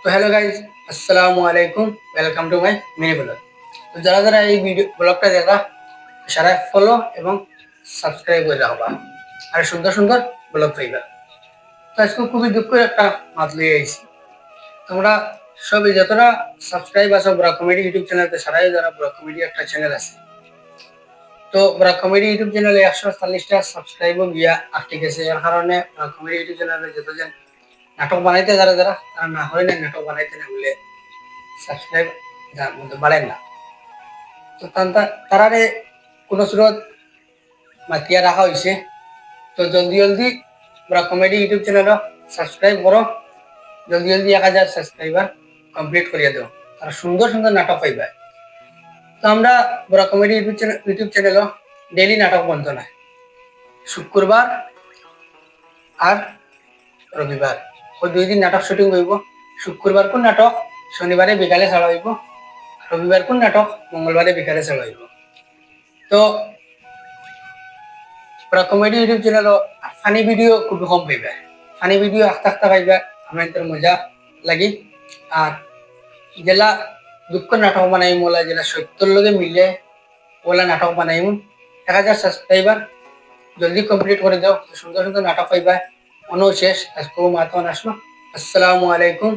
তো hello guys, আসসালামু আলাইকুম। Welcome to my mini blog. তো যারা যারা এই ভিডিও ব্লগটা দেখা সারা ফলো এবং সাবস্ক্রাইব করে রাখবা আর সুন্দর সুন্দর ব্লগ পাইবা। তো আজকে খুবই দুঃখের একটা মাত লইয়ে আইছি। তোমরা সবই যতটা সাবস্ক্রাইব আছো ব্রা কমেডি ইউটিউব চ্যানেলতে, সারাই যারা ব্রা কমেডি একটা চ্যানেল আছে, তো ব্রা কমেডি ইউটিউব চ্যানেলে 140টা সাবস্ক্রাইবও গিয়া আটকে গেছে। এর কারণে ব্রা কমেডি ইউটিউব চ্যানেলে যতজন নাটক বানাইতে যারা যারা তারা না হয় না, নাটক বানাইতে না বলে সাবস্ক্রাইব বাড়েন না। তো তারারে কোনো স্রোত মাতিয়া রাখা হয়েছে। তো জলদি জলদি ওরা কমেডি ইউটিউব চ্যানেল সাবস্ক্রাইব করো, জলদি জলদি 1000 সাবস্ক্রাইবার কমপ্লিট করিয়ে দাও, তারা সুন্দর সুন্দর নাটক পাইবা। তো আমরা বড় কমেডি ইউটিউব চ্যানেল ডেইলি নাটক বন্ধ না, শুক্রবার আর রবিবার ওই 2 দিন নাটক শুটিং হইব। শুক্রবার কোন নাটক শনিবারে বিকালে ছাড়া হইব, রবিবার কোন নাটক মঙ্গলবারে বিকালে ছাড়া হইব। তো ওরা comedy YouTube channel funny video খুব কম পাইবা, ফানি ভিডিও আস্তে আস্তে পাইবা, আমাদের মজা লাগি। আর জেলা দুঃখ নাটক বানাইম, ওলা জেলা সত্যর লগে মিলে ওলা নাটক বানাইম। 1000 সাবস্ক্রাইবার জলদি কমপ্লিট করে দাও, সুন্দর সুন্দর নাটক পাইবা। অনও শেষ আজকেও মাতন আসলো। আসসালামু আলাইকুম।